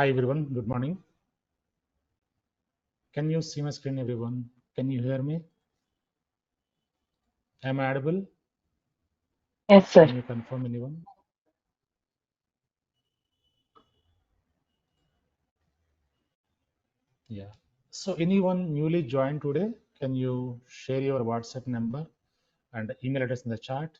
Hi everyone, good morning. Can you see my screen, everyone? Can you hear me? Am I audible? Yes, sir. Can you confirm, anyone? Yeah. So anyone newly joined today, can you share your WhatsApp number and email address in the chat?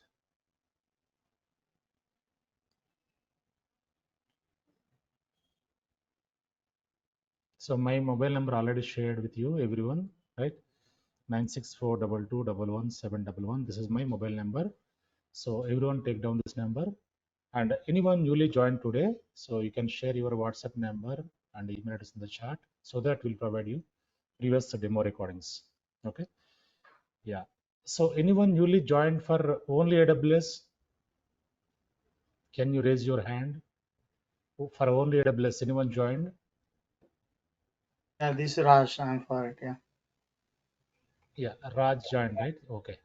So my mobile number already shared with you, everyone, right? 96422111711. This is my mobile number. So everyone take down this number. And anyone newly joined today, so you can share your WhatsApp number and email address in the chat, so that will provide you previous demo recordings. Okay. Yeah. So anyone newly joined for only AWS, can you raise your hand? For only AWS, anyone joined? Yeah, this is Raj. I'm for it. Yeah. Yeah, Raj joined, right? Okay.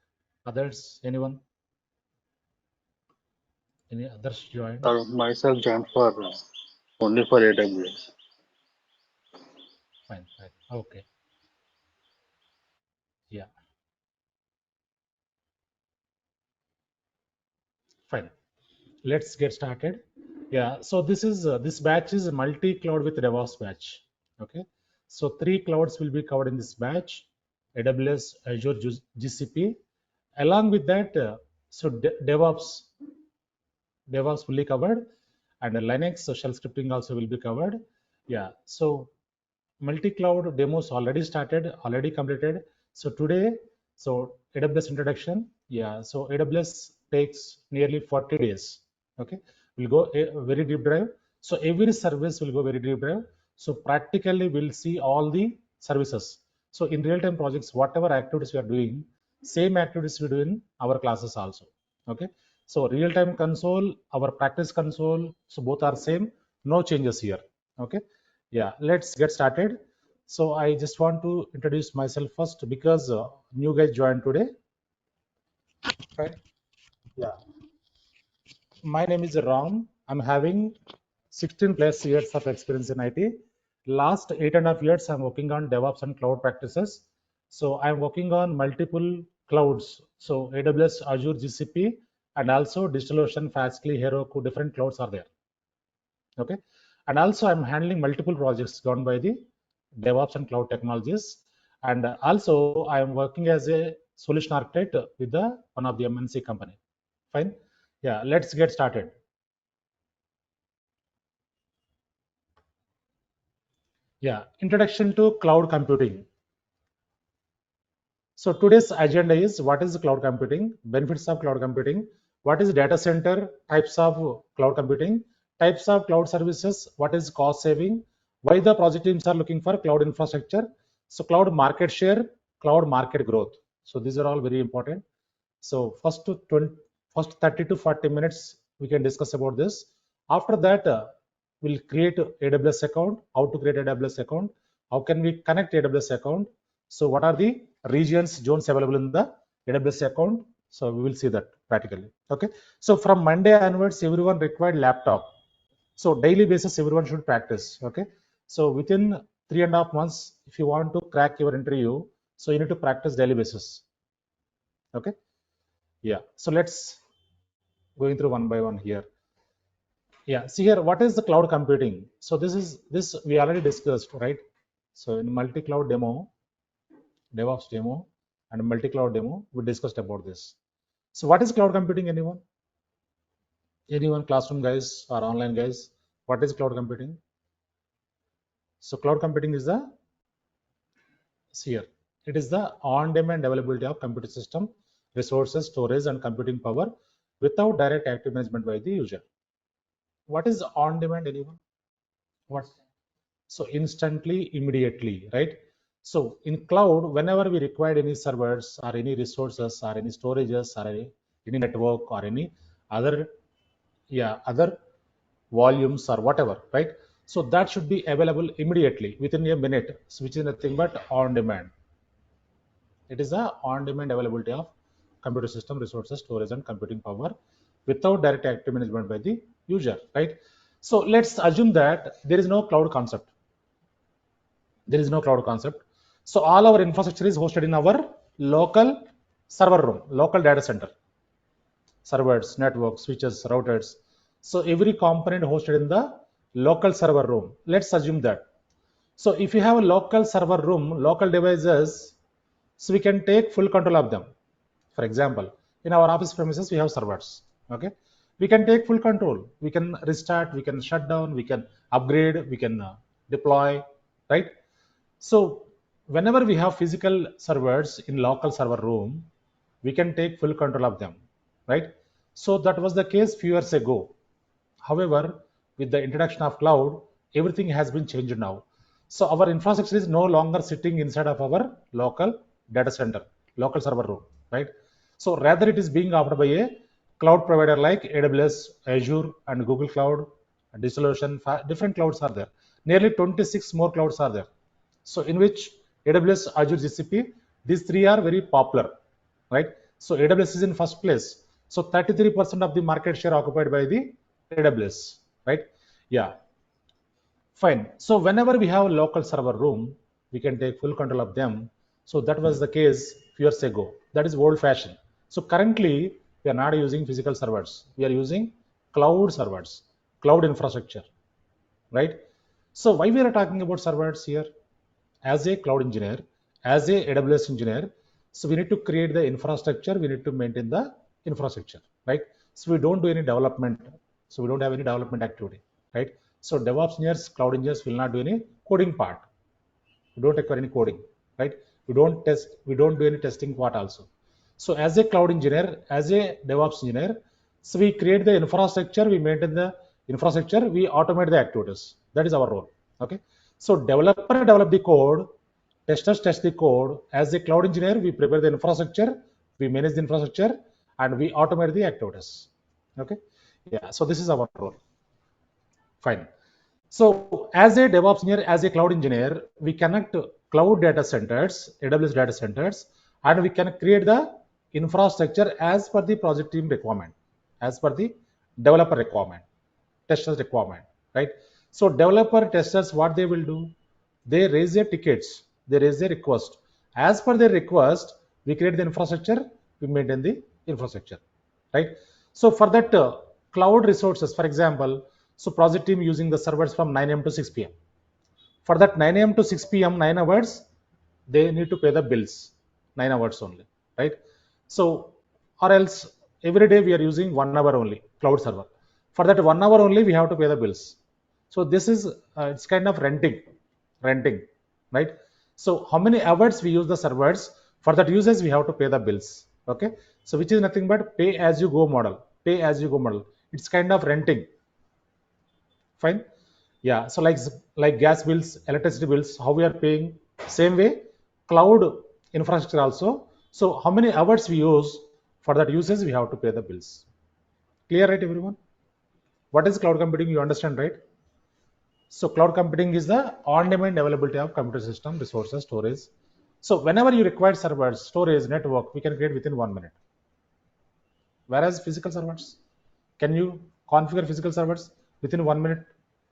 Others, anyone? Any others joined? Myself joined for only for AWS. Fine, fine. Okay. Yeah, fine. Let's get started. Yeah, so this batch is multi-cloud with DevOps batch. Okay, so 3 clouds will be covered in this batch: AWS, Azure, GCP. Along with that, DevOps fully covered, and Linux, so shell scripting also will be covered. Yeah, so multi-cloud demos already started, already completed. So today, so AWS introduction. Yeah, so AWS takes nearly 40 days. Okay, we'll go a very deep dive. So every service will go very deep dive. So practically we'll see all the services. So in real-time projects, whatever activities we are doing, same activities we do in our classes also. Okay, so real-time console, our practice console, so both are same, no changes here. Okay, yeah, let's get started. So I just want to introduce myself first, because new guys joined today, right? Yeah, my name is Ram. I'm having 16 plus years of experience in IT. Last 8.5 years, I'm working on DevOps and cloud practices. So I'm working on multiple clouds. So AWS, Azure, GCP, and also DigitalOcean, Fastly, Heroku, different clouds are there. Okay. And also I'm handling multiple projects gone by the DevOps and cloud technologies. And also I am working as a solution architect with the one of the MNC company. Fine. Yeah, let's get started. Yeah, introduction to cloud computing. So today's agenda is what is cloud computing, benefits of cloud computing, what is data center, types of cloud computing, types of cloud services, what is cost saving, why the project teams are looking for cloud infrastructure, so cloud market share, cloud market growth. So these are all very important. So first 30 to 40 minutes we can discuss about this. After that, we'll create AWS account, how to create AWS account, how can we connect AWS account, so what are the regions, zones available in the AWS account. So we will see that practically. Okay. So from Monday onwards, everyone required laptop. So daily basis, everyone should practice. Okay. So within 3.5 months, if you want to crack your interview, so you need to practice daily basis. Okay. Yeah. So let's going through one by one here. Yeah. See here, what is the cloud computing? So this we already discussed, right? So in multi-cloud demo, DevOps demo, and multi-cloud demo, we discussed about this. So what is cloud computing? Anyone? Anyone? Classroom guys or online guys? What is cloud computing? So cloud computing is the, see here, it is the on-demand availability of computer system, resources, storage, and computing power without direct active management by the user. What is on-demand? Anyone? What? So instantly, immediately, right? So in cloud, whenever we require any servers or any resources or any storages or any network or any other, yeah, other volumes or whatever, right? So that should be available immediately within a minute, which is nothing but on demand. It is a on demand availability of computer system, resources, storage, and computing power without direct active management by the user, right? So let's assume that there is no cloud concept. There is no cloud concept. So all our infrastructure is hosted in our local server room, local data center, servers, networks, switches, routers. So every component hosted in the local server room. Let's assume that. So if you have a local server room, local devices, so we can take full control of them. For example, in our office premises, we have servers. Okay, we can take full control. We can restart, we can shut down, we can upgrade, we can deploy, right? So whenever we have physical servers in local server room, we can take full control of them, right? So that was the case few years ago. However, with the introduction of cloud, everything has been changed now. So our infrastructure is no longer sitting inside of our local data center, local server room, right? So rather it is being offered by a cloud provider like AWS, Azure, and Google Cloud, DigitalOcean. Different clouds are there. Nearly 26 more clouds are there. So in which AWS, Azure, GCP, these three are very popular, right? So AWS is in first place. So 33% of the market share occupied by the AWS, right? Yeah, fine. So whenever we have a local server room, we can take full control of them. So that was the case few years ago. That is old fashioned. So currently we are not using physical servers. We are using cloud servers, cloud infrastructure, right? So why we are talking about servers here? As a cloud engineer, as a AWS engineer, so we need to create the infrastructure, we need to maintain the infrastructure, right? So we don't do any development, so we don't have any development activity, right? So DevOps engineers, cloud engineers will not do any coding part. We don't require any coding, right? We don't test, we don't do any testing part also. So as a cloud engineer, as a DevOps engineer, so we create the infrastructure, we maintain the infrastructure, we automate the activities. That is our role. Okay. So developer develop the code, testers test the code. As a cloud engineer, we prepare the infrastructure, we manage the infrastructure, and we automate the activities. Okay. Yeah. So this is our role. Fine. So as a DevOps engineer, as a cloud engineer, we connect cloud data centers, AWS data centers, and we can create the infrastructure as per the project team requirement, as per the developer requirement, testers requirement, right? So developer testers, what they will do? They raise their tickets, they raise their request. As per their request, we create the infrastructure, we maintain the infrastructure, right? So for that cloud resources, for example, so project team using the servers from 9 a.m. to 6 p.m. For that 9 a.m. to 6 p.m., 9 hours, they need to pay the bills, 9 hours only, right? So, or else every day we are using 1 hour only, cloud server. For that 1 hour only, we have to pay the bills. So this is, it's kind of renting, right? So how many hours we use the servers, for that usage, we have to pay the bills, okay? So which is nothing but pay as you go model, pay as you go model. It's kind of renting. Fine. Yeah. So like gas bills, electricity bills, how we are paying, same way cloud infrastructure also. So how many hours we use, for that usage we have to pay the bills. Clear, right, everyone? What is cloud computing? You understand, right? So cloud computing is the on-demand availability of computer system, resources, storage. So whenever you require servers, storage, network, we can create within 1 minute. Whereas physical servers, can you configure physical servers within 1 minute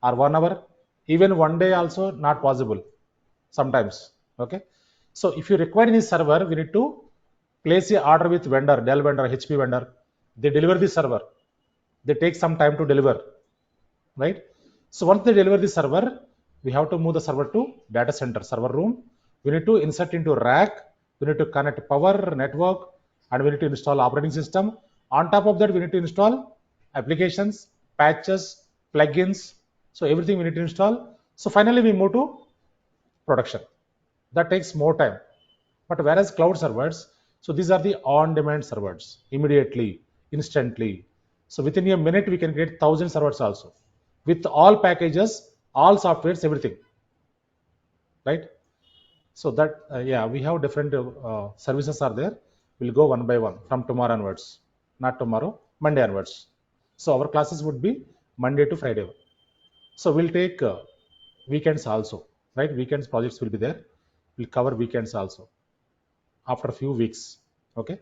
or 1 hour? Even one day also not possible sometimes. Okay. So if you require any server, we need to place a order with vendor, Dell vendor, HP vendor. They deliver the server. They take some time to deliver, right? So once they deliver the server, we have to move the server to data center, server room. We need to insert into rack. We need to connect power, network, and we need to install operating system. On top of that, we need to install applications, patches, plugins. So everything we need to install. So finally, we move to production. That takes more time. But whereas cloud servers, so these are the on-demand servers, immediately, instantly. So within a minute, we can create 1,000 servers also, with all packages, all softwares, everything, right? So that, yeah, we have different services are there. We'll go one by one from tomorrow onwards, not tomorrow, Monday onwards. So our classes would be Monday to Friday. So we'll take weekends also, right? Weekends projects will be there. We'll cover weekends also after a few weeks. Okay.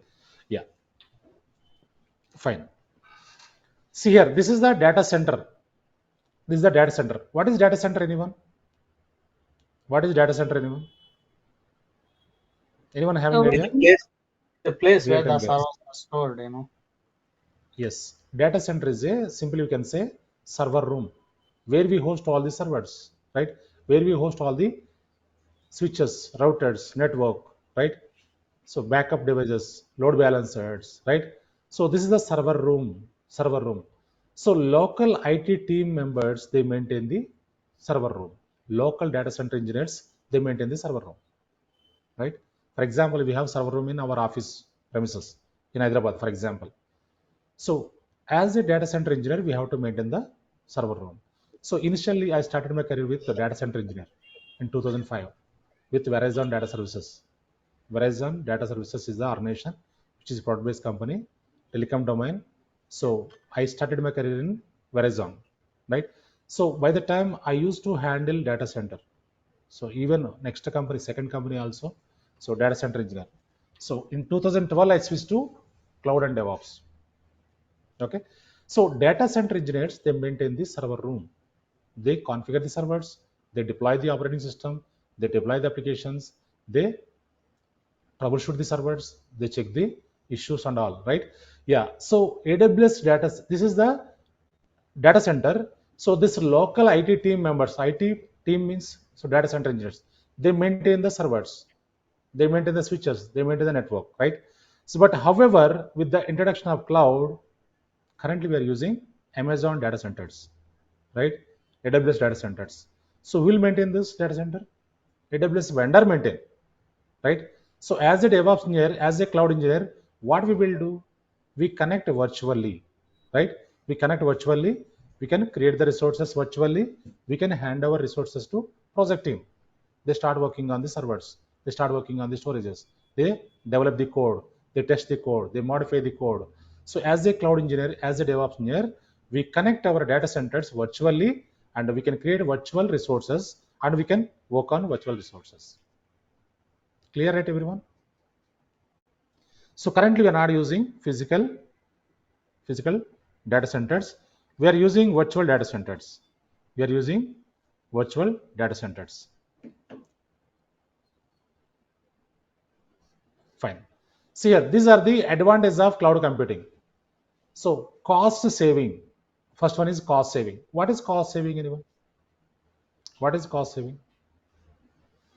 Yeah. Fine. See here, this is the data center. This is the data center. What is data center, anyone? What is data center, anyone? Anyone having So idea? The place where Real-time the base. servers are stored, you know. Yes, data center is a, simply you can say, server room where we host all the servers, right? Where we host all the switches, routers, network, right? So backup devices, load balancers, right? So this is the server room, server room. So local IT team members, they maintain the server room. Local data center engineers, they maintain the server room, right? For example, we have server room in our office premises in Hyderabad, for example. So as a data center engineer, we have to maintain the server room. So initially, I started my career with the data center engineer in 2005 with Verizon Data Services. Verizon Data Services is the organization which is a product-based company, telecom domain. So I started my career in Verizon, right? So by the time I used to handle data center. So even next company, second company also. So data center engineer. So in 2012, I switched to cloud and DevOps. Okay, so data center engineers, they maintain the server room, they configure the servers, they deploy the operating system, they deploy the applications, they troubleshoot the servers, they check the issues and all, right? Yeah, so AWS data, this is the data center. So this local IT team members, IT team means, so data center engineers, they maintain the servers, they maintain the switches, they maintain the network, right? So but however, with the introduction of cloud, currently we are using Amazon data centers, right? AWS data centers. So we'll maintain this data center. AWS vendor maintain, right? So as a DevOps engineer, as a cloud engineer, what we will do? We connect virtually, right? We connect virtually. We can create the resources virtually. We can hand over resources to project team. They start working on the servers, they start working on the storages, they develop the code, they test the code, they modify the code. So as a cloud engineer, as a DevOps engineer, we connect our data centers virtually, and we can create virtual resources, and we can work on virtual resources. Clear, right, everyone? So currently we are not using physical data centers, we are using virtual data centers, we are using virtual data centers. Fine. See here, these are the advantages of cloud computing. So cost saving. First one is cost saving. What is cost saving, anyone? What is cost saving?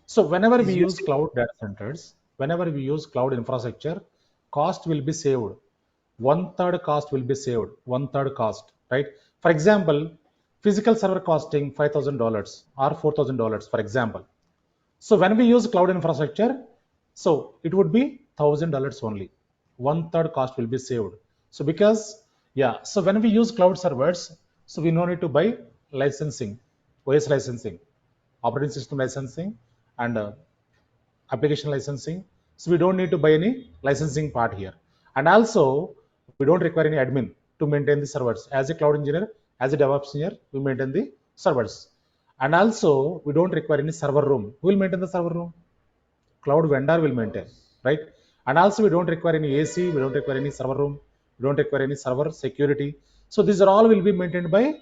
So whenever we Is use using cloud data centers, whenever we use cloud infrastructure, cost will be saved. One third cost will be saved. One third cost, right? For example, physical server costing $5,000 or $4,000, for example. So when we use cloud infrastructure, so it would be $1,000 only. One third cost will be saved. So because, yeah, so when we use cloud servers, so we no need to buy licensing, OS licensing, operating system licensing, and application licensing. So we don't need to buy any licensing part here. And also, we don't require any admin to maintain the servers. As a cloud engineer, as a DevOps engineer, we maintain the servers. And also, we don't require any server room. Who will maintain the server room? Cloud vendor will maintain, right? And also, we don't require any AC, we don't require any server room, we don't require any server security. So these are all will be maintained by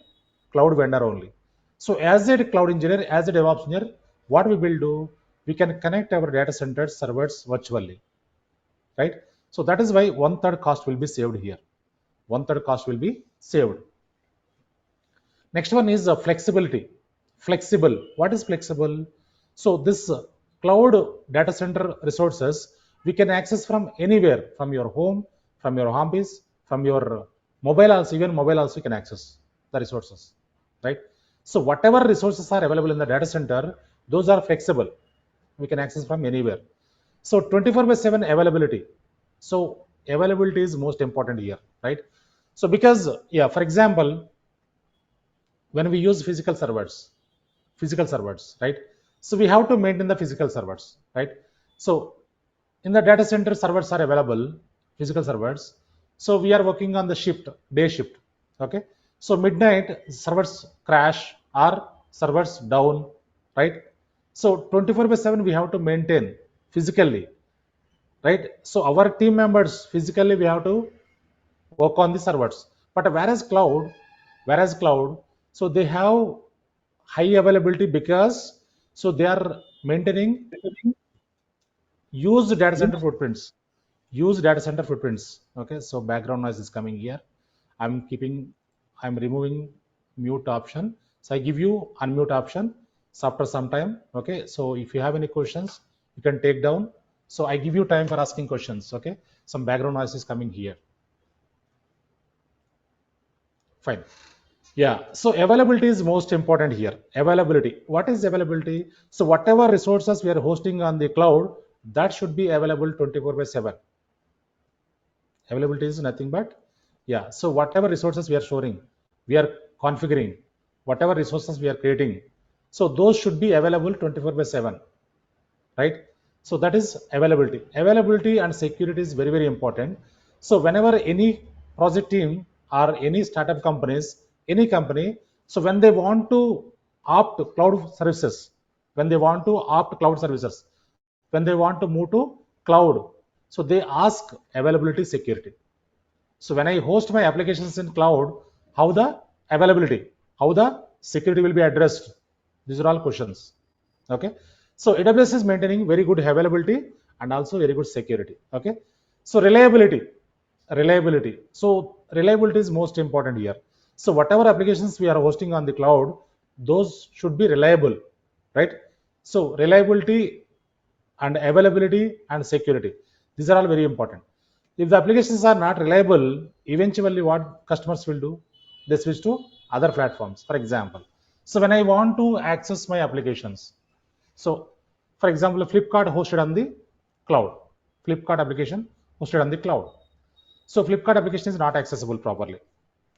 cloud vendor only. So as a cloud engineer, as a DevOps engineer, what we will do? We can connect our data centers servers virtually, right? So that is why one third cost will be saved here. One third cost will be saved. Next one is flexibility. Flexible. What is flexible? So this cloud data center resources we can access from anywhere, from your home, from your office, from your mobile also, even mobile also you can access the resources, right? So whatever resources are available in the data center, those are flexible. We can access from anywhere. So 24/7 availability. So availability is most important here, right? So because, yeah, for example, when we use physical servers, right? So we have to maintain the physical servers, right? So in the data center, servers are available, physical servers. So we are working on the shift, day shift, okay? So midnight servers crash or servers down, right? So 24/7 we have to maintain physically, right? So our team members physically we have to work on the servers. But whereas cloud, So they have high availability because so they are maintaining used data center footprints. Use data center footprints. Okay, so background noise is coming here. I'm removing mute option. So I give you unmute option. So after some time, okay. So if you have any questions, you can take down. So I give you time for asking questions. Okay, some background noise is coming here. Fine. Yeah, so availability is most important here. Availability. What is availability? So whatever resources we are hosting on the cloud, that should be available 24/7. Availability is nothing but, yeah, so whatever resources we are storing, we are configuring, whatever resources we are creating, so those should be available 24/7, right? So that is availability. Availability and security is very, very important. So whenever any project team or any startup companies, any company, so when they want to opt cloud services, when they want to opt cloud services, when they want to move to cloud, so they ask availability security. So when I host my applications in cloud, how the availability, how the security will be addressed? These are all questions. Okay. So AWS is maintaining very good availability and also very good security. Okay. So reliability. So reliability is most important here. So whatever applications we are hosting on the cloud, those should be reliable, right? So reliability and availability and security. These are all very important. If the applications are not reliable, eventually what customers will do? They switch to other platforms, for example. So when I want to access my applications, so for example, Flipkart hosted on the cloud, Flipkart application hosted on the cloud. So Flipkart application is not accessible properly.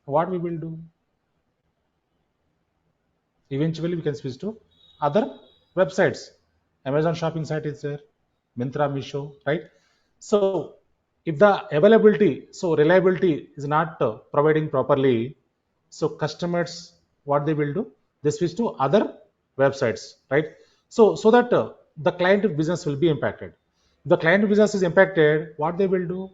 What we will do? Eventually we can switch to other websites. Amazon shopping site is there, Myntra, Misho, right? So if the availability, so reliability is not providing properly, so customers, what they will do, they switch to other websites, right? So that the client business will be impacted. If the client business is impacted, what they will do?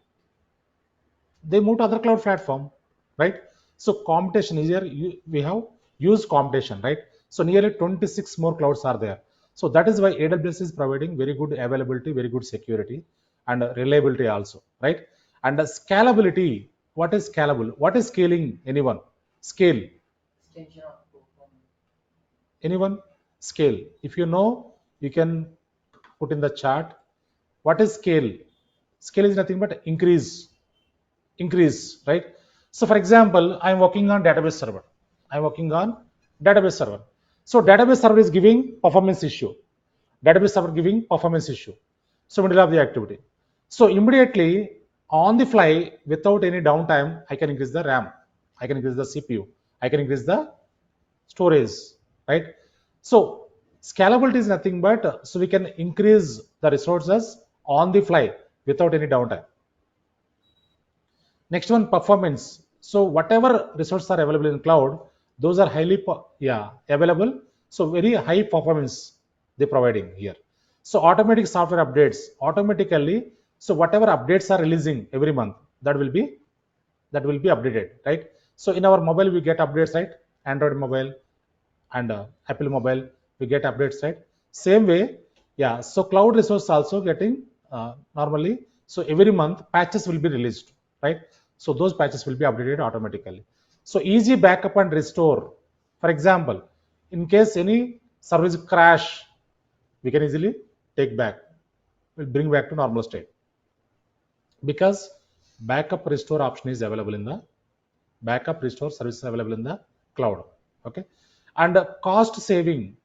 They move to other cloud platform, right? So competition is here. We have used competition, right? So nearly 26 more clouds are there. So that is why AWS is providing very good availability, very good security, and reliability also, right? And the scalability. What is scalable? What is scaling? Anyone? Scale. Anyone? Scale. If you know, you can put in the chat. What is scale? Scale is nothing but increase, right? So for example, I'm working on database server. I'm working on database server. So database server is giving performance issue. Database server giving performance issue. So middle of the activity. So immediately on the fly, without any downtime, I can increase the RAM. I can increase the CPU. I can increase the storage, right? So scalability is nothing but so we can increase the resources on the fly without any downtime. Next one, performance. So whatever resources are available in cloud, those are highly available. So very high performance they providing here. So automatic software updates automatically. So whatever updates are releasing every month, that will be updated, right? So in our mobile we get updates, right? Android mobile and Apple mobile, we get updates, right? Same way, yeah. So cloud resource also getting normally. So every month patches will be released, right? So those patches will be updated automatically. So easy backup and restore. For example, in case any service crash, we can easily take back, we'll bring back to normal state, because backup restore option is available in the backup restore service is available in the cloud. Okay. And cost saving.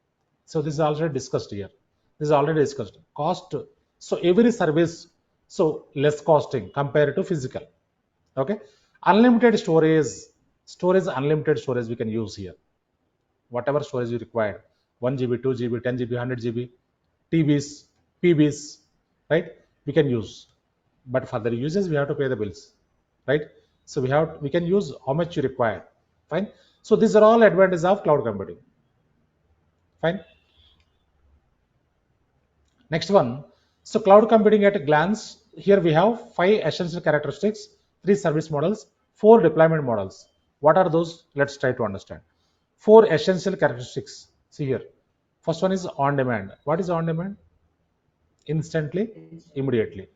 So this is already discussed here. This is already discussed. Cost. So every service, so less costing compared to physical. Okay. Unlimited storage, unlimited storage we can use here. Whatever storage you require, 1 GB, 2 GB, 10 GB, 100 GB, TBs, PBs, right? We can use. But for the users, we have to pay the bills, right? So we can use how much you require. Fine. So these are all advantages of cloud computing. Fine. Next one. So cloud computing at a glance. Here we have 5 essential characteristics, 3 service models, 4 deployment models. What are those? Let's try to understand. 4 essential characteristics. See here. First one is on demand. What is on demand? Instantly, immediately.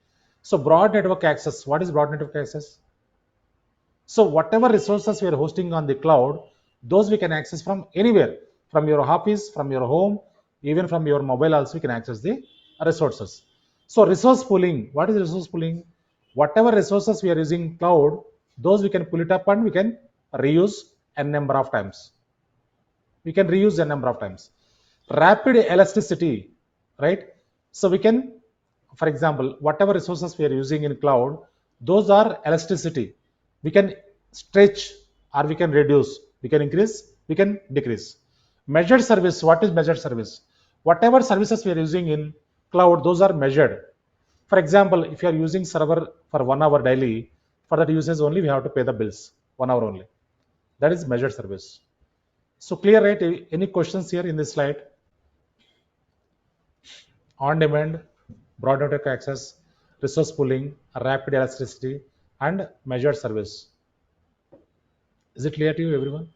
So broad network access. What is broad network access? So whatever resources we are hosting on the cloud, those we can access from anywhere, from your office, from your home, even from your mobile also we can access the resources. So resource pooling, what is resource pooling? Whatever resources we are using cloud, those we can pull it up and we can reuse a number of times. We can reuse a number of times. Rapid elasticity, right? So we can, for example, whatever resources we are using in cloud, those are elasticity. We can stretch or we can reduce, we can increase, we can decrease. Measured service, what is measured service? Whatever services we are using in cloud, those are measured. For example, if you are using server for 1 hour daily, for that usage only we have to pay the bills, 1 hour only. That is measured service. So clear, right? Any questions here in this slide? On demand, broad network access, resource pooling, rapid elasticity, and measured service. Is it clear to you, everyone?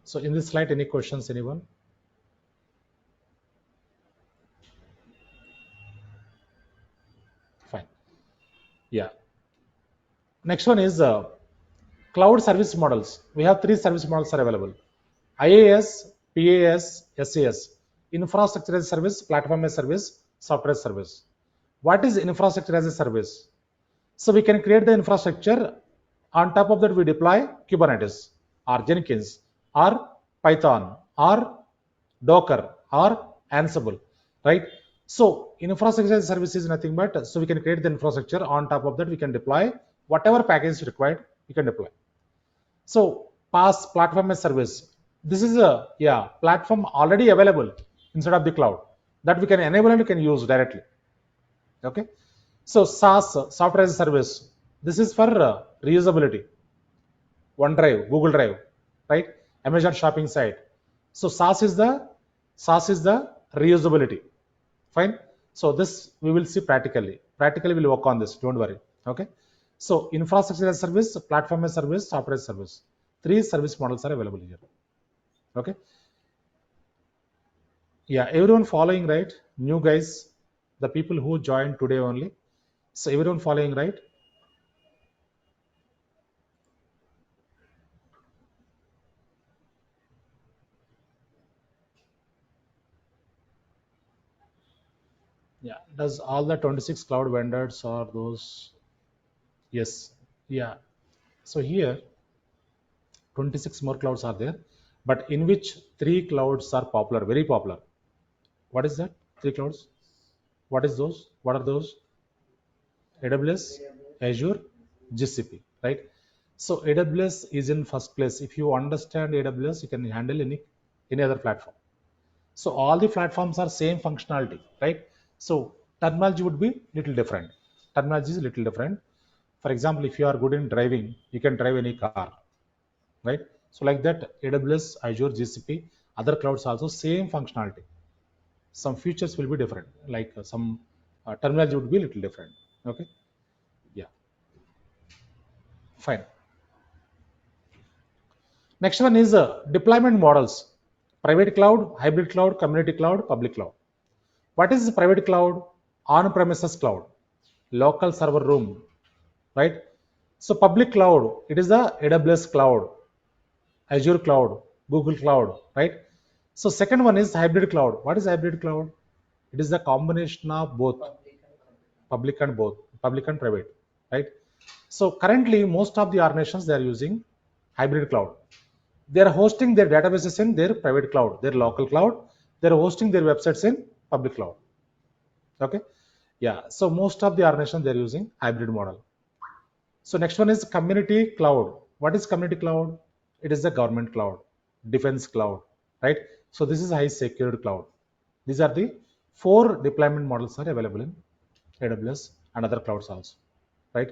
So in this slide, any questions, anyone? Fine. Yeah. Next one is cloud service models. We have 3 service models are available. IaaS, PaaS, SaaS. Infrastructure as a service, platform as a service, software as a service. What is infrastructure as a service? So we can create the infrastructure. On top of that, we deploy Kubernetes or Jenkins or Python or Docker or Ansible, right? So infrastructure as a service is nothing but, so we can create the infrastructure. On top of that, we can deploy whatever package required, we can deploy. So PaaS, platform as service. This is a platform already available inside of the cloud that we can enable and we can use directly. Okay. So SaaS, software as a service. This is for reusability. OneDrive, Google Drive, right? Amazon shopping site. So SaaS is the reusability. Fine. So this we will see practically. Practically we'll work on this. Don't worry. Okay. So infrastructure as a service, platform as a service, software as a service. 3 service models are available here. Okay. Yeah, everyone following, right? New guys, the people who joined today only. So everyone following, right? Yeah. Does all the 26 cloud vendors or those? Yes. Yeah. So here 26 more clouds are there, but in which 3 clouds are popular, very popular. What is that? 3 clouds. What is those? What are those? AWS, Azure, GCP, right? So AWS is in first place. If you understand AWS, you can handle any other platform. So all the platforms are same functionality, right? So terminology would be little different. Terminology is little different. For example, if you are good in driving, you can drive any car, right? So like that, AWS, Azure, GCP, other clouds also same functionality. Some features will be different, like some terminology would be little different. Okay, yeah, fine. Next one is deployment models: private cloud, hybrid cloud, community cloud, public cloud. What is private cloud? On-premises cloud, local server room, right? So public cloud, it is the AWS cloud, Azure cloud, Google cloud, right? So second one is hybrid cloud. What is hybrid cloud? It is the combination of both public and private, right? So currently most of the organizations they are using hybrid cloud. They are hosting their databases in their private cloud, their local cloud. They are hosting their websites in public cloud. Okay, yeah. So most of the organizations they are using hybrid model. So next one is community cloud. What is community cloud? It is the government cloud, defense cloud, right? So this is high secured cloud. These are the 4 deployment models are available in AWS and other clouds also, right?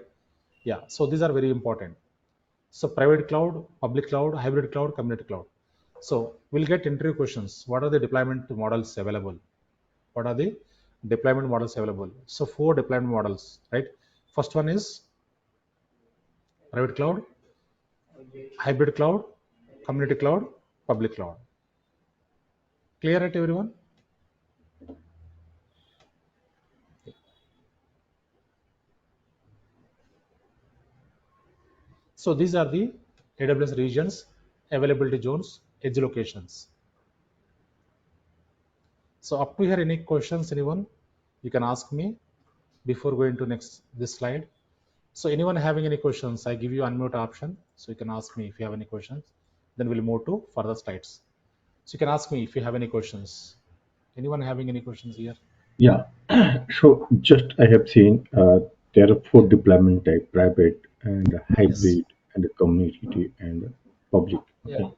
Yeah, so these are very important. So private cloud, public cloud, hybrid cloud, community cloud. So we'll get interview questions. What are the deployment models available? What are the deployment models available? So 4 deployment models, right? First one is private cloud, hybrid cloud, community cloud, public cloud. Clear it, everyone? So these are the AWS regions, availability zones, edge locations. So up to here, any questions, anyone? You can ask me before going to this slide. So anyone having any questions, I give you unmute option. So you can ask me if you have any questions. Then we'll move to further slides. So you can ask me if you have any questions. Anyone having any questions here? Yeah. So just I have seen there are four deployment type: private and hybrid Yes. and community and public. Yeah. Okay.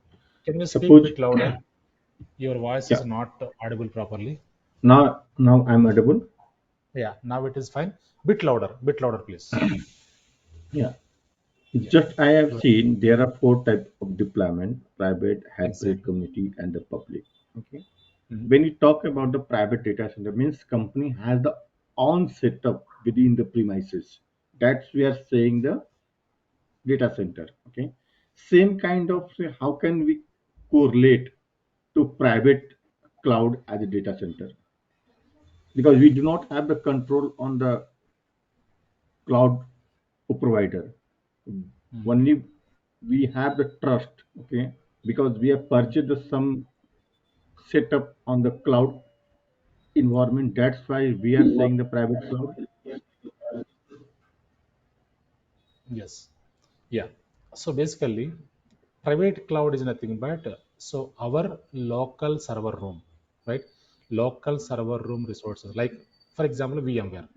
Can you speak a Suppose bit louder? Your voice yeah. is not audible properly. Now I'm audible. Yeah, now it is fine. Bit louder, please. Yeah. Yeah, Just I have go ahead. seen there are four types of deployment: private, hybrid, Exactly. community, and the public. Okay. Mhm. When you talk about the private data center, means company has the own setup within the premises. That's we are saying the data center. Okay. Same kind of how can we correlate to private cloud as a data center? Because we do not have the control on the cloud provider. Mhm. Only we have the trust. Okay. Because we have purchased some setup on the cloud environment. That's why we are saying the private cloud. Yes. Yeah. So basically, private cloud is nothing but so our local server room, right? Local server room resources. Like for example, VMware.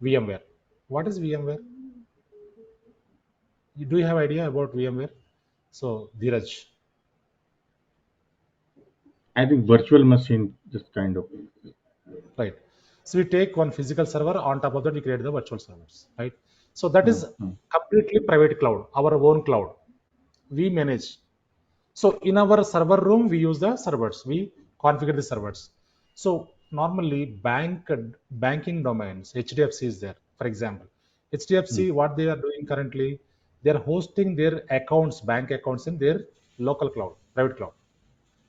VMware. What is VMware? Do you have idea about VMware? So Dheeraj, I think virtual machine just kind of. right? So we take one physical server, on top of that we create the virtual servers, right? So that is Mm. completely private cloud, our own cloud. We manage. So in our server room, we use the servers. We configure the servers. So normally banking domains, HDFC is there. For example, Mm. HDFC, what they are doing currently, they are hosting their accounts, bank accounts in their local cloud, private cloud.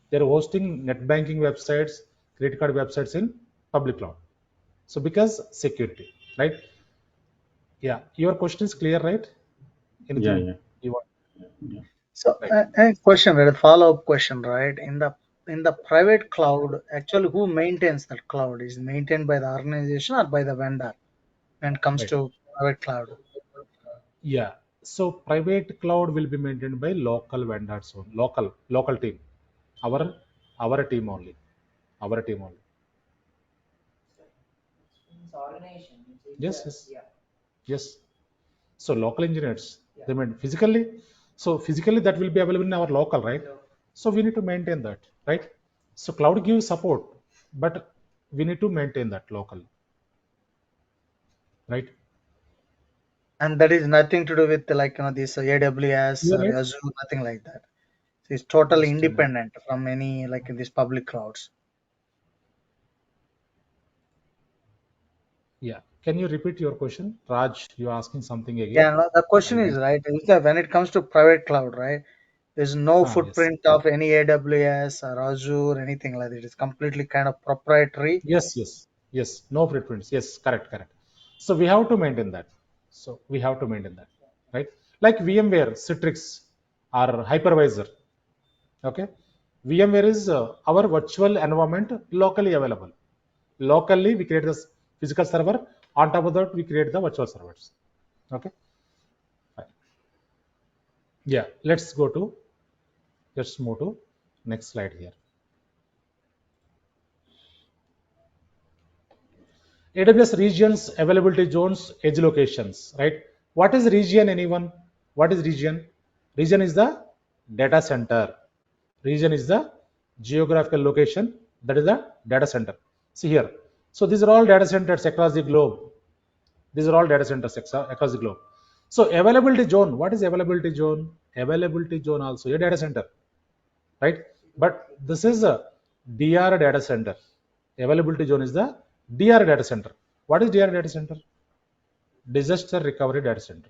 They are hosting net banking websites, credit card websites in public cloud. So because security, right? Yeah, your question is clear, right? Yeah, Anything yeah, you want? yeah. So, Right, a question, right? A follow-up question, right? In the private cloud, actually, who maintains that cloud? Is it maintained by the organization or by the vendor when it comes right. to private cloud? Yeah. So private cloud will be maintained by local vendors, so local team. Our our team only. Our team only. Yes, yes, yes. So local engineers, they mean physically. So physically that will be available in our local, right? So we need to maintain that, right? So cloud gives support, but we need to maintain that local, right? And that is nothing to do with this AWS You are or right. Azure, nothing like that. So it's totally Just a minute. independent from any these public clouds. Yeah. Can you repeat your question, Raj? You are asking something again. Yeah, no, the question I is didn't. right. Is that when it comes to private cloud, right? There's no Yes. footprint of any AWS or Azure, anything like that. It's completely kind of proprietary. Yes. No preference. Yes, correct. So we have to maintain that. So we have to maintain that, right? Like VMware, Citrix, or hypervisor. Okay, VMware is our virtual environment locally available. Locally, we create this physical server. On top of that, we create the virtual servers. Okay, fine. Yeah. Let's move to next slide here. AWS regions, availability zones, edge locations, right? What is region, anyone? What is region? Region is the data center. Region is the geographical location, that is the data center. See here. So these are all data centers across the globe. These are all data centers across the globe. So availability zone, what is availability zone? Availability zone also a data center, right? But this is a DR data center. Availability zone is the DR data center. What is DR data center? Disaster recovery data center.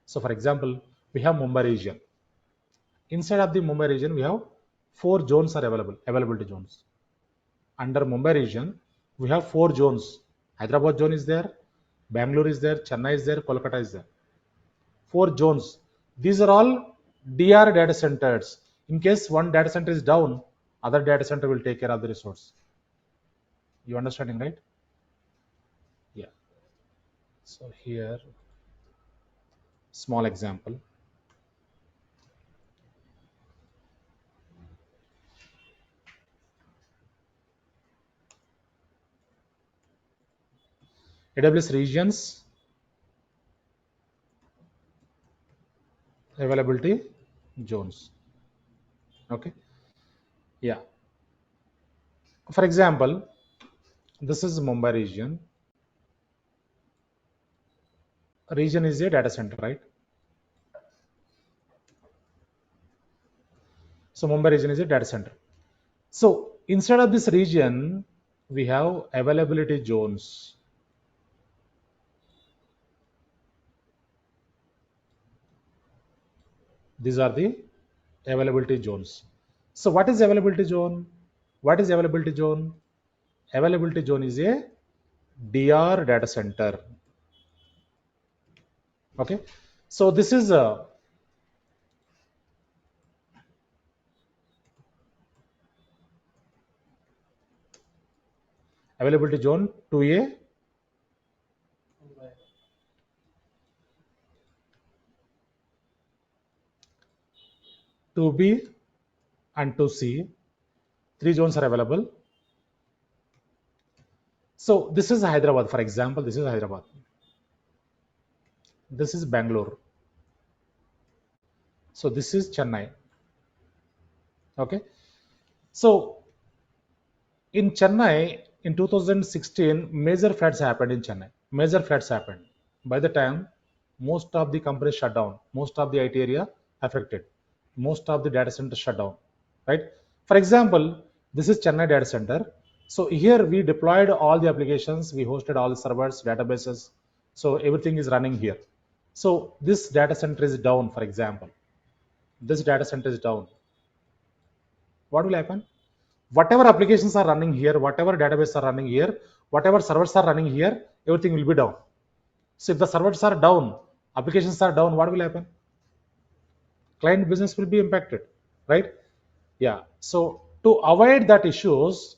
So for example, we have Mumbai region. Inside of the Mumbai region, we have 4 zones are availability zones. Under Mumbai region, we have 4 zones. Hyderabad zone is there, Bangalore is there, Chennai is there, Kolkata is there. 4 zones. These are all DR data centers. In case one data center is down, other data center will take care of the resource. You understanding, right? Yeah. So here, small example. AWS regions, availability zones. Okay. Yeah. For example, this is Mumbai region. Region is a data center, right? So Mumbai region is a data center. So instead of this region, we have availability zones. These are the availability zones. So what is availability zone? What is availability zone? Availability zone is a DR data center. Okay. So this is a availability zone 2A, 2B and 2C. 3 zones are available. So this is Hyderabad, for example. This is Hyderabad. This is Bangalore. So this is Chennai. Okay. So in Chennai, in 2016, major floods happened in Chennai. Major floods happened. By the time, most of the companies shut down. Most of the IT area affected. Most of the data centers shut down. Right. For example, this is Chennai data center. So here we deployed all the applications. We hosted all the servers, databases. So everything is running here. So this data center is down, for example. This data center is down. What will happen? Whatever applications are running here, whatever database are running here, whatever servers are running here, everything will be down. So if the servers are down, applications are down, what will happen? Client business will be impacted, right? Yeah. So to avoid that issues,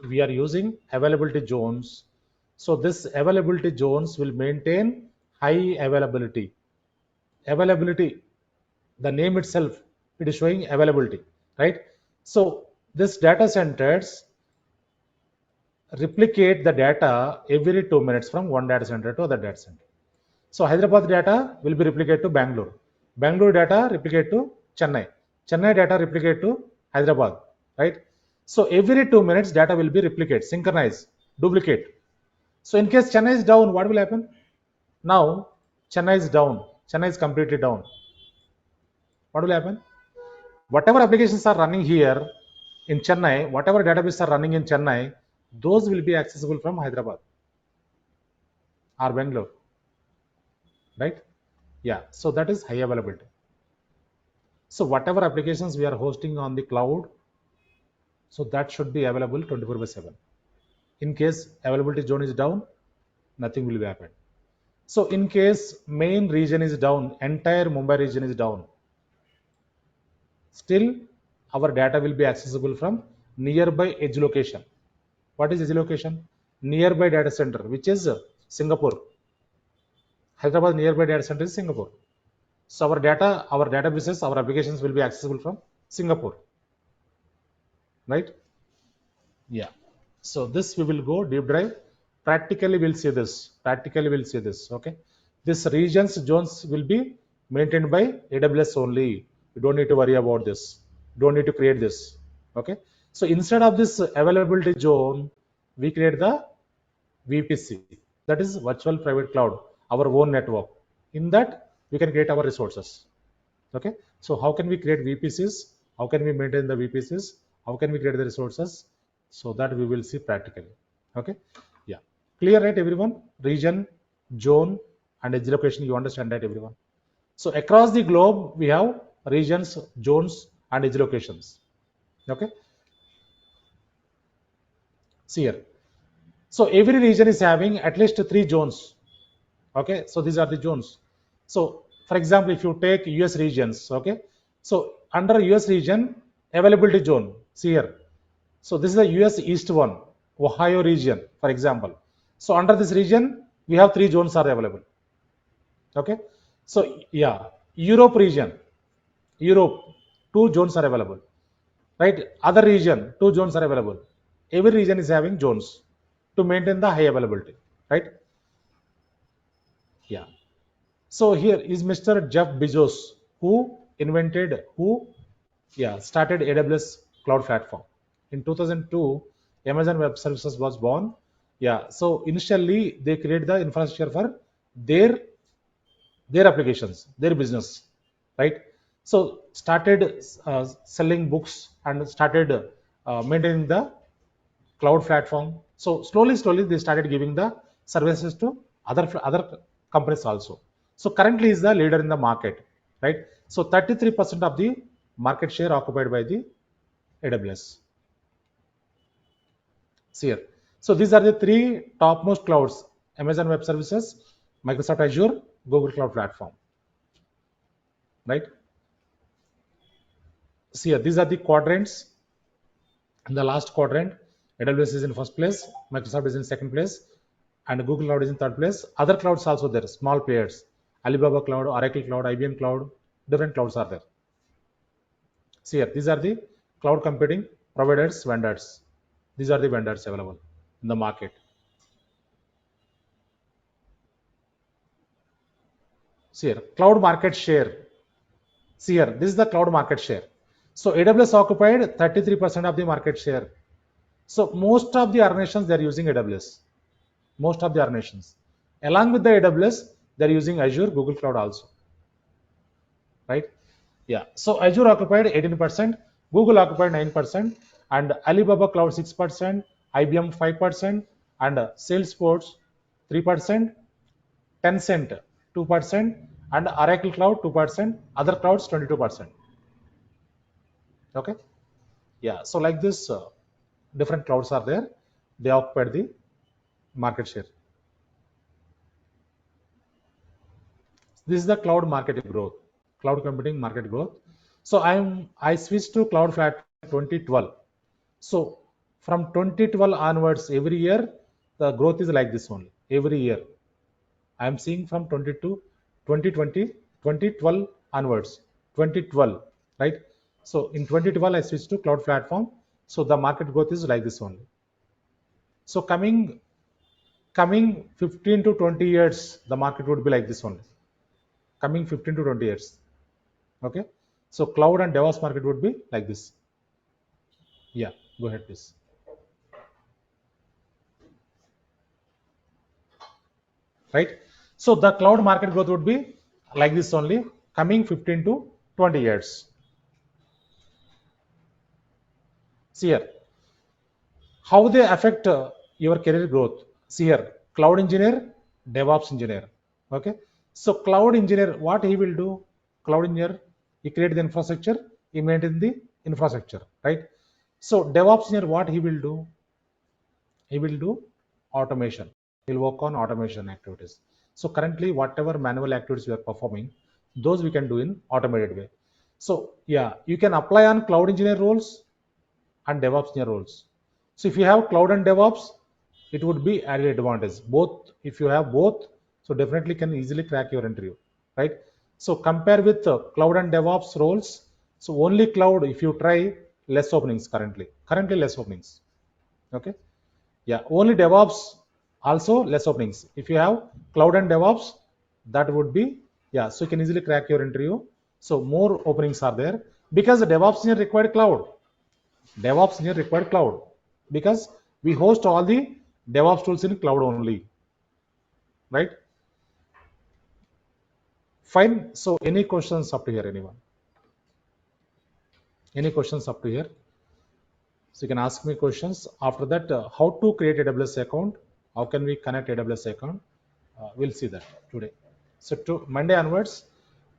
we are using availability zones. So this availability zones will maintain high availability. Availability, the name itself, it is showing availability, right? So this data centers replicate the data every 2 minutes from one data center to other data center. So Hyderabad data will be replicated to Bangalore. Bangalore data replicate to Chennai. Chennai data replicate to Hyderabad, right? So every 2 minutes data will be replicate, synchronize, duplicate. So in case Chennai is down, what will happen? Now Chennai is down. Chennai is completely down. What will happen? Whatever applications are running here in Chennai, whatever database are running in Chennai, those will be accessible from Hyderabad or Bangalore, right? Yeah, so that is high availability. So whatever applications we are hosting on the cloud, so that should be available 24/7. In case availability zone is down, nothing will be happen. So in case main region is down, entire Mumbai region is down, still our data will be accessible from nearby edge location. What is edge location? Nearby data center, which is Singapore. Hyderabad nearby data center is Singapore. So our data, our databases, our applications will be accessible from Singapore, right? Yeah. So this we will go deep dive. Practically we'll see this. Practically we'll see this. Okay. This regions zones will be maintained by AWS only. You don't need to worry about this. You don't need to create this. Okay. So instead of this availability zone, we create the VPC. That is virtual private cloud, our own network. In that we can create our resources. Okay. So how can we create VPCs? How can we maintain the VPCs? How can we create the resources? So that we will see practically. Okay. Yeah. Clear, right, everyone? Region, zone, and edge location. You understand that, everyone? So across the globe, we have regions, zones, and edge locations. Okay. See here. So every region is having at least 3 zones. Okay. So these are the zones. So for example, if you take US regions, okay. So under US region, availability zone, see here. So this is the US East one, Ohio region, for example. So under this region, we have 3 zones are available. Okay. So yeah, Europe region, Europe, 2 zones are available. Right. Other region, 2 zones are available. Every region is having zones to maintain the high availability. Right. Yeah. So here is Mr. Jeff Bezos, who started AWS cloud platform. In 2002, Amazon Web Services was born. Yeah, so initially they created the infrastructure for their applications, their business, right? So started selling books and started maintaining the cloud platform. So slowly they started giving the services to other companies also. So currently is the leader in the market, right? So 33% of the market share occupied by the AWS. See here. So these are the 3 topmost clouds: Amazon Web Services, Microsoft Azure, Google Cloud Platform, right? See here, these are the quadrants. In the last quadrant, AWS is in first place, Microsoft is in second place, and Google Cloud is in third place. Other clouds also there, small players: Alibaba Cloud, Oracle Cloud, IBM Cloud, different clouds are there. See here, these are the cloud computing providers, vendors. These are the vendors available in the market. See here, cloud market share. See here, this is the cloud market share. So AWS occupied 33% of the market share. So most of the organizations, they are using AWS. Most of the organizations. Along with the AWS, they are using Azure, Google Cloud also. Right? Yeah. So Azure occupied 18%, Google occupied 9%, and Alibaba Cloud 6%, IBM 5%, and Salesforce 3%, Tencent 2%, and Oracle Cloud 2%, other clouds 22%. Okay. Yeah. So like this, different clouds are there. They occupied the market share. This is the cloud market growth, cloud computing market growth. So I switched to cloud platform 2012. So from 2012 onwards, every year the growth is like this only. Every year I am seeing from 22, 2020, 2012 onwards, 2012, right? So in 2012 I switched to cloud platform. So the market growth is like this only. So coming 15 to 20 years, the market would be like this only. Coming 15 to 20 years. Okay. So cloud and DevOps market would be like this. Yeah, go ahead, please. Right. So the cloud market growth would be like this only, coming 15 to 20 years. See here, how they affect your career growth. See here, cloud engineer, DevOps engineer. Okay. So cloud engineer, what he will do? Cloud engineer, he create the infrastructure, he maintain the infrastructure, right? So DevOps engineer, what he will do? He will do automation. He'll work on automation activities. So currently, whatever manual activities we are performing, those we can do in automated way. So yeah, you can apply on cloud engineer roles and DevOps engineer roles. So if you have cloud and DevOps, it would be added advantage. Both, if you have both, so definitely can easily crack your interview, right? So compare with cloud and DevOps roles. So only cloud, if you try, less openings currently. Currently less openings. Okay. Yeah, only DevOps also less openings. If you have cloud and DevOps, that would be, yeah, so you can easily crack your interview. So more openings are there because the DevOps engineer required cloud. DevOps engineer required cloud because we host all the DevOps tools in cloud only, right? Fine. So any questions up to here, anyone? Any questions up to here? So you can ask me questions. After that, how to create AWS account? How can we connect AWS account? We'll see that today. So to Monday onwards,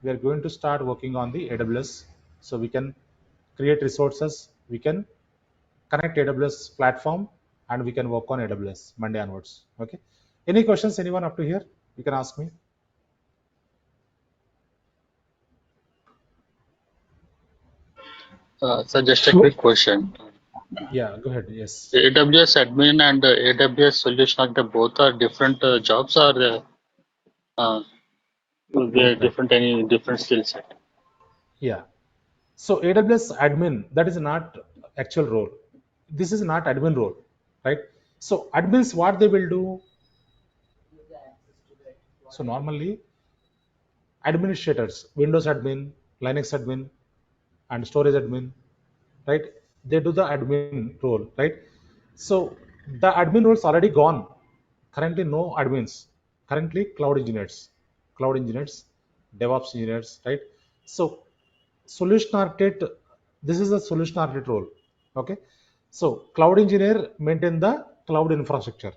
we are going to start working on the AWS. So we can create resources, we can connect AWS platform, and we can work on AWS Monday onwards. Okay. Any questions, anyone up to here? You can ask me. So just a quick question. Yeah, go ahead. Yes. AWS admin and AWS solution architect both are different jobs, or they're different, any different skill set? Yeah. So AWS admin, that is not actual role. This is not admin role, right? So admins, what they will do? So normally administrators, Windows admin, Linux admin, and storage admin, right? They do the admin role, right? So the admin role is already gone. Currently, no admins. Currently, cloud engineers, DevOps engineers, right? So solution architect, this is a solution architect role. Okay. So cloud engineer maintain the cloud infrastructure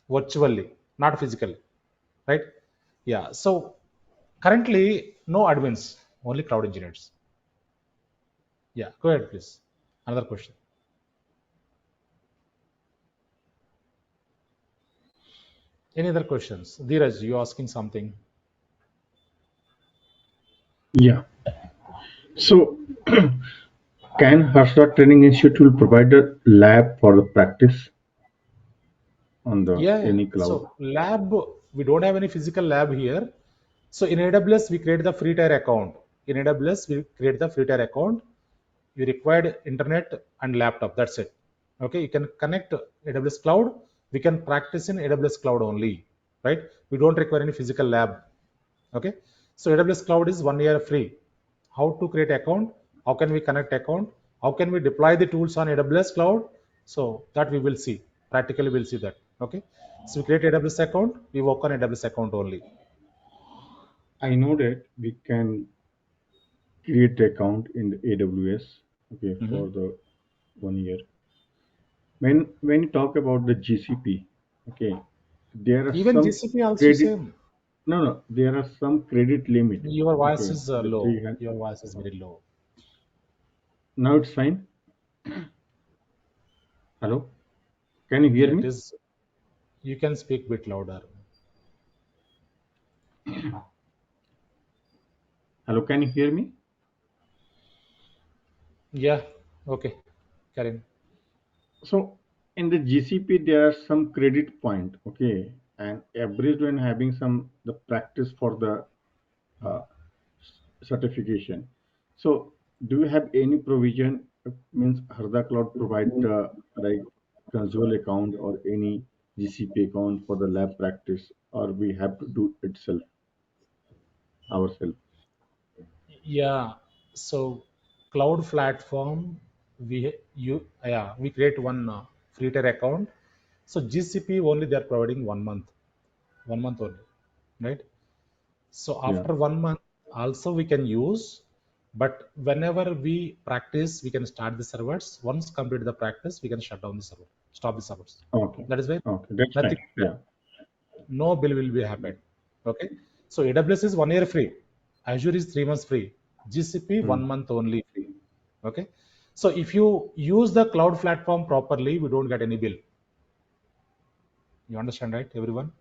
virtually, not physically, right? Yeah. So currently, no admins, only cloud engineers. Yeah. Go ahead, please. Another question. Any other questions? Dheeraj, you asking something? Yeah. So, can Harsha Training Institute will provide a lab for the practice on the Yeah, yeah. any cloud? So lab, we don't have any physical lab here. So in AWS, we create the free tier account. In AWS, we create the free tier account. You required internet and laptop. That's it. Okay, you can connect AWS cloud. We can practice in AWS cloud only, right? We don't require any physical lab. Okay, so AWS cloud is 1 year free. How to create account? How can we connect account? How can we deploy the tools on AWS cloud? So that we will see. Practically, we'll see that. Okay, so we create AWS account. We work on AWS account only. I know that we can create account in the AWS, okay, Mhm. for the 1 year. When you talk about the GCP, okay, there are Even some GCP also credit. same. No, there are some credit limit. Your voice Okay, is the low. 300. Your voice is very low. Now it's fine. Hello, can you hear Yeah, it me? is. You can speak bit louder. Hello, can you hear me? Yeah. Okay. Karim. So in the GCP, there are some credit point, okay, and everyone having some the practice for the uh, certification. So do you have any provision? Means Harda Cloud provide like console account or any GCP account for the lab practice, or we have to do itself ourselves? Yeah. So cloud platform, we create one free tier account. So GCP only they are providing 1 month, 1 month only, right? So Yeah. after 1 month also we can use, but whenever we practice, we can start the servers. Once complete the practice, we can shut down the server, stop the servers. Okay. That is why Okay. That's nothing, fine. Yeah. no bill will be happen. Okay. So AWS is 1 year free, Azure is 3 months free, GCP Hmm. 1 month only free. Okay. So if you use the cloud platform properly, we don't get any bill. You understand, right, everyone?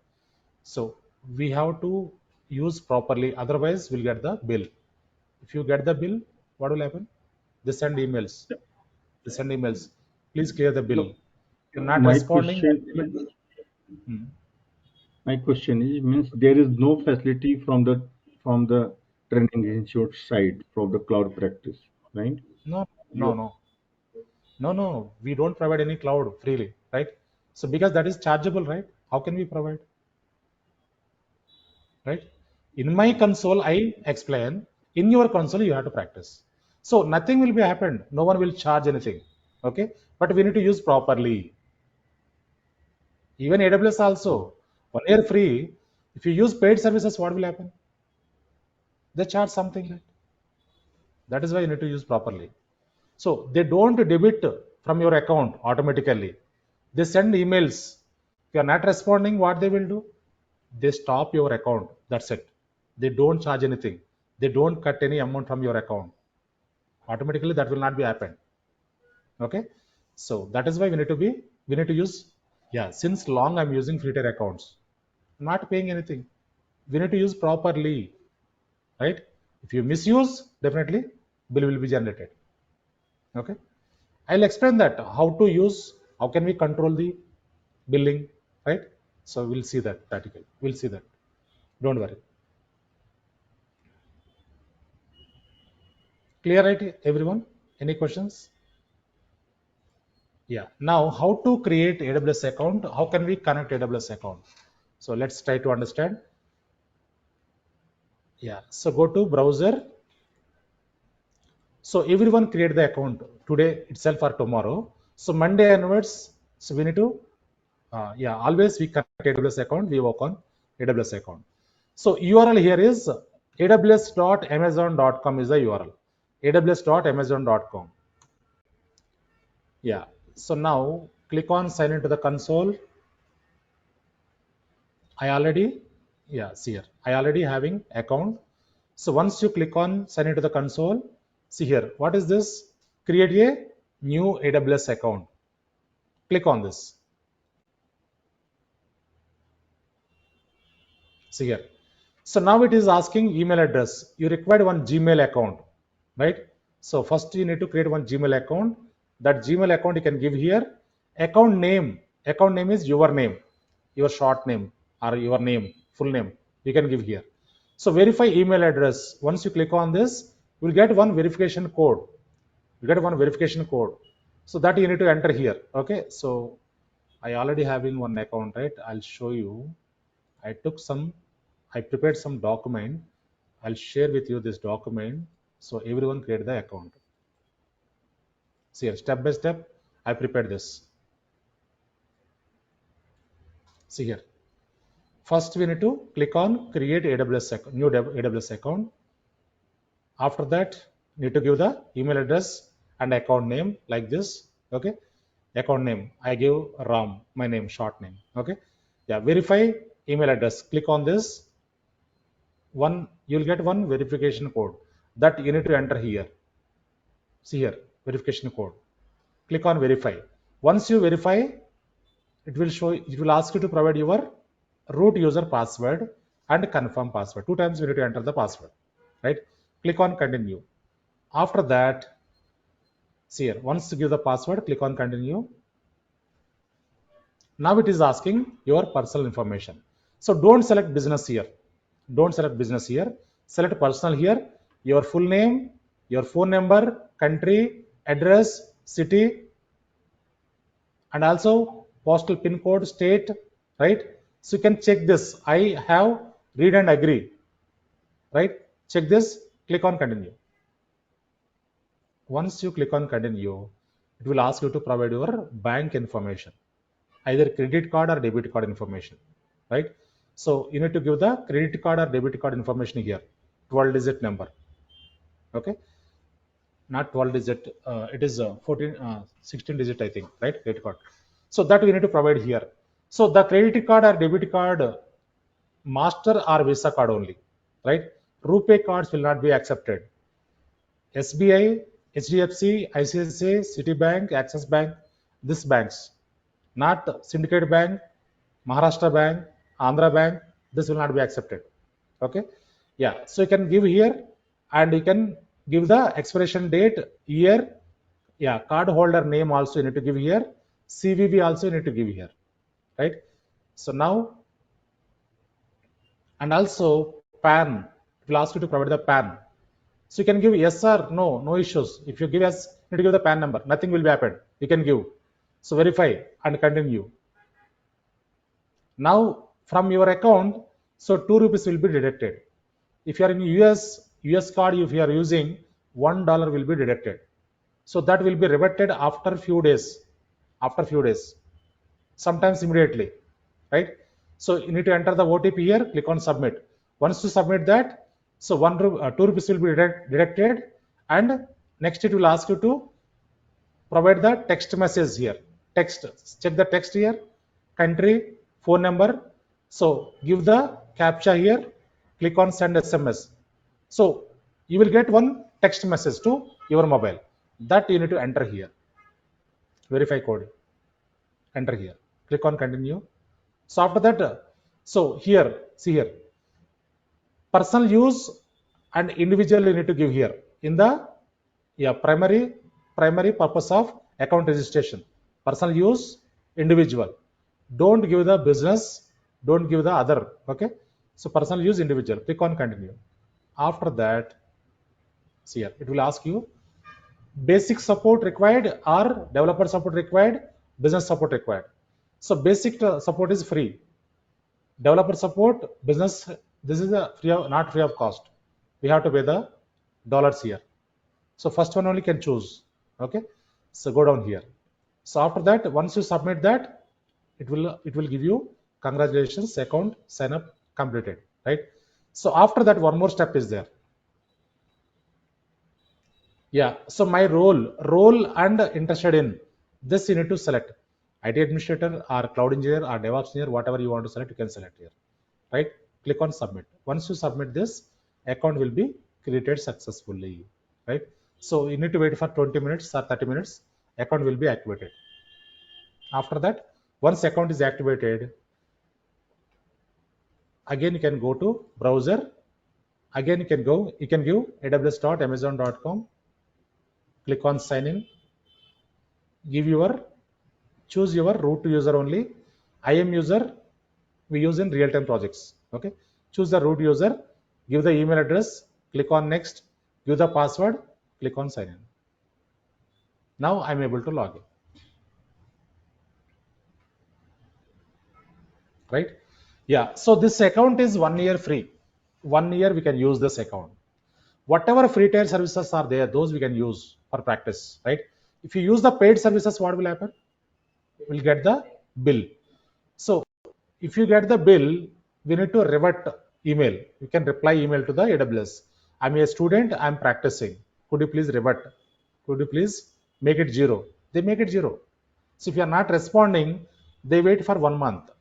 So we have to use properly, otherwise we'll get the bill. If you get the bill, what will happen? They send emails. They send emails. Please clear the bill. No, You're not my responding. question Hmm. My question is means there is no facility from the training institute side from the cloud practice, right? No, no, You no, no. We don't provide any cloud freely, right? So because that is chargeable, right? How can we provide, right? In my console, I explain. In your console, you have to practice. So nothing will be happened. No one will charge anything. Okay, but we need to use properly. Even AWS also 1 year free. If you use paid services, what will happen? They charge something, right? That is why you need to use properly. So they don't debit from your account automatically. They send emails. If you are not responding, what they will do? They stop your account. That's it. They don't charge anything. They don't cut any amount from your account. Automatically that will not be happen. Okay, so that is why we need to use, yeah, since long I'm using free tier accounts, I'm not paying anything. We need to use properly, right? If you misuse, definitely bill will be generated. Okay, I'll explain that how to use, how can we control the billing, right? So we'll see that practically. We'll see that. Don't worry. Clear, right, everyone? Any questions? Yeah. Now, how to create AWS account? How can we connect AWS account? So let's try to understand. Yeah. So go to browser. So everyone create the account today itself or tomorrow. So Monday onwards, so we need to, yeah, always we connect AWS account. We work on AWS account. So URL here is aws.amazon.com is the URL. aws.amazon.com. Yeah. So now click on sign into the console. I already, yeah, see here, I already having account. So once you click on sign into the console, see here, what is this? Create a new AWS account. Click on this. See here. So now it is asking email address. You required one Gmail account, right? So first you need to create one Gmail account. That Gmail account you can give here. Account name. Account name is your name, your short name or your name, full name. You can give here. So verify email address. Once you click on this, you will get one verification code. You get one verification code. So that you need to enter here. Okay. So I already having one account, right? I'll show you. I prepared some document. I'll share with you this document. So everyone create the account. See here, step by step, I prepared this. See here. First, we need to click on create AWS account, new AWS account. After that, need to give the email address and account name like this. Okay. Account name, I give Ram, my name, short name. Okay. Yeah. Verify email address. Click on this. You'll get one verification code that you need to enter here. See here, verification code. Click on verify. Once you verify, it will ask you to provide your root user password and confirm password. 2 times you need to enter the password, right? Click on continue. After that, see here, once you give the password, click on continue. Now it is asking your personal information. So don't select business here. Don't select business here. Select personal here. Your full name, your phone number, country, address, city, and also postal pin code, state, right? So you can check this. I have read and agree, right? Check this, click on continue. Once you click on continue, it will ask you to provide your bank information, either credit card or debit card information, right? So you need to give the credit card or debit card information here, 12-digit number, okay? Not 12 digit, it is 16 digit, I think, right? Credit card. So that we need to provide here. So the credit card or debit card, master or visa card only, right? RuPay cards will not be accepted. SBI, HDFC, ICICI, Citibank, Axis Bank, these banks, not Syndicate Bank, Maharashtra Bank, Andhra Bank, this will not be accepted. Okay. Yeah. So you can give here and you can give the expiration date, year. Yeah. Card holder name also you need to give here. CVV also you need to give here. Right. So now, and also PAN, it will ask you to provide the PAN. So you can give yes or no, no issues. If you give yes, you need to give the PAN number, nothing will be happened. You can give. So verify and continue. Now from your account, so 2 rupees will be deducted. If you are in US card, if you are using, $1 will be deducted. So that will be reverted after few days. After few days, sometimes immediately, right? So you need to enter the OTP here. Click on submit. Once you submit that, so 2 rupees will be deducted, and next it will ask you to provide the text message here. Text. Check the text here. Country, phone number. So give the captcha here. Click on send SMS. So you will get one text message to your mobile that you need to enter here. Verify code, enter here, click on continue. So after that, so here, see here, personal use and individual you need to give here in the primary purpose of account registration. Personal use, individual. Don't give the business, don't give the other. Okay, so personal use, individual. Click on continue. After that, see here, it will ask you basic support required or developer support required, business support required. So basic support is free. Developer support, business, this is a free of, not free of cost. We have to pay the dollars here. So first one only can choose. Okay, so go down here. So after that, once you submit that, it will give you congratulations, account sign up completed, right? So after that, one more step is there. Yeah, so my role and interested in this you need to select. IT administrator or cloud engineer or DevOps engineer, whatever you want to select, you can select here, right? Click on submit. Once you submit this, account will be created successfully, right? So you need to wait for 20 minutes or 30 minutes, account will be activated. After that, once account is activated, again you can go to browser. Again you can give aws.amazon.com, click on sign in, give your, choose your root user only. I am user we use in real-time projects. Okay, choose the root user, give the email address, click on next, give the password, click on sign in. Now I'm able to log in, right? Yeah, so this account is 1 year free. 1 year we can use this account. Whatever free tier services are there, those we can use for practice, right? If you use the paid services, what will happen? We'll get the bill. So if you get the bill, we need to revert email. You can reply email to the AWS. I'm a student, I'm practicing. Could you please revert? Could you please make it 0? They make it 0. So if you are not responding, they wait for 1 month,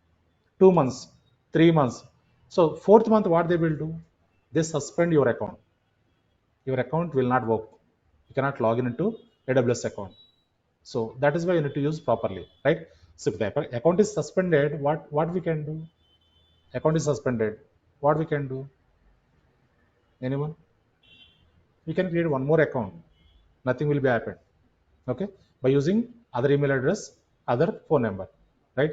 2 months, 3 months. So fourth month, what they will do? They suspend your account. Your account will not work. You cannot log in into AWS account. So that is why you need to use properly, right? So if the account is suspended, what we can do? Account is suspended. What we can do? Anyone? We can create one more account. Nothing will be happened. Okay, by using other email address, other phone number, right?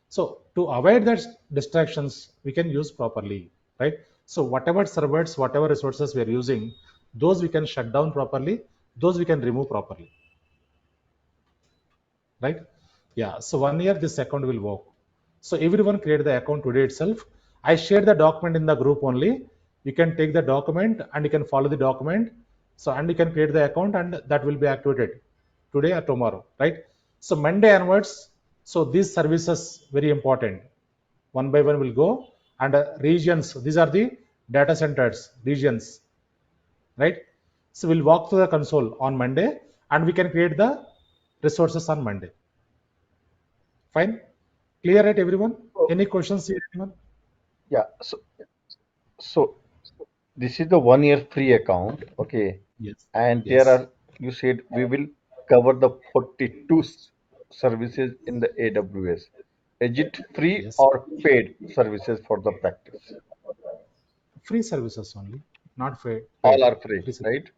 So to avoid that distractions, we can use properly, right? So whatever servers, whatever resources we are using, those we can shut down properly, those we can remove properly, right? Yeah, so 1 year this account will work. So everyone create the account today itself. I shared the document in the group only. You can take the document and you can follow the document. So and you can create the account and that will be activated today or tomorrow, right? So Monday onwards, so these services very important. One by one will go and regions. These are the data centers, regions, right? So we'll walk through the console on Monday and we can create the resources on Monday. Fine, clear, right, everyone? Any questions here, anyone? Yeah, so this is the 1 year free account, okay, Yes, and there yes, are, you said we will cover the 42 services in the AWS. Is it free yes. or paid services for the practice? Free services only, not All paid. are free, Free service. right?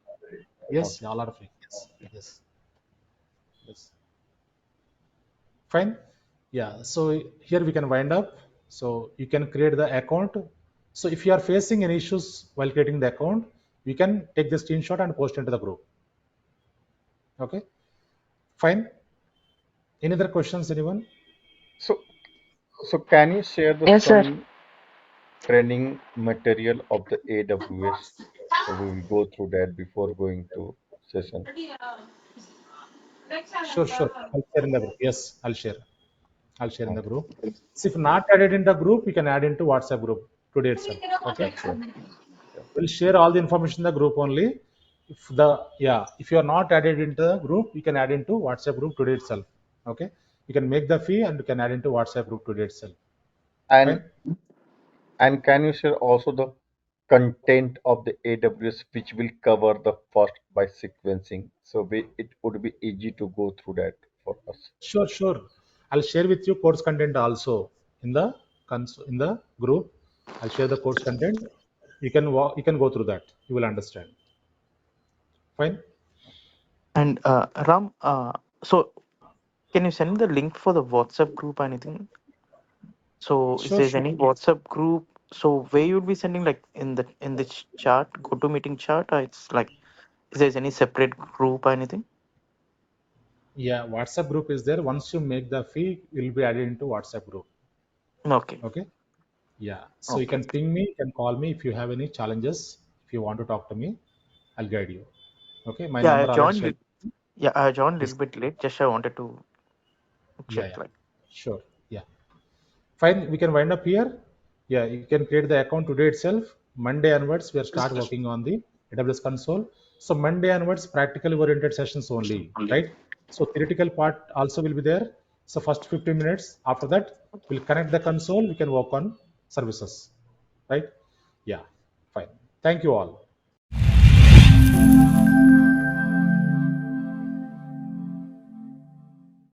Yes, Okay. all are free. Yes, yes, yes. Fine. Yeah. So here we can wind up. So you can create the account. So if you are facing any issues while creating the account, you can take the screenshot and post into the group. Okay. Fine. Any other questions, anyone? So, so can you share the Yes, sir. some training material of the AWS? So we will go through that before going to session. Sure, sure. I'll share in the group. Yes, I'll share. I'll share in the Okay. group. So if not added in the group, you can add into WhatsApp group today itself. Okay. Yeah, sure. Sure. We'll share all the information in the group only. If the, yeah, if you are not added into the group, you can add into WhatsApp group today itself. Okay. You can make the fee and you can add into WhatsApp group today itself. Fine. And can you share also the content of the AWS, which will cover the first by sequencing. So it would be easy to go through that for us. Sure, sure. I'll share with you course content also in the in the group. I'll share the course content. You can go through that. You will understand. Fine. And Ram, so can you send the link for the WhatsApp group or anything? So if Sure, there's sure. any WhatsApp group, so where you'll be sending, like in the chat, GoToMeeting chat, or it's like, if there's any separate group or anything? Yeah, WhatsApp group is there. Once you make the fee, you'll be added into WhatsApp group. Okay. Okay. Yeah. So you Okay. can ping me, you can call me if you have any challenges. If you want to talk to me, I'll guide you. Okay. My Yeah, number already shared. I joined a Yes. little bit late. Just I wanted to Yeah, check, yeah. like. Sure. Yeah. Fine. We can wind up here. Yeah, you can create the account today itself. Monday onwards, we are start working on the AWS console. So Monday onwards, practically oriented sessions only, right? So theoretical part also will be there. So first 15 minutes. After that, we'll connect the console. We can work on services, right? Yeah. Fine. Thank you all.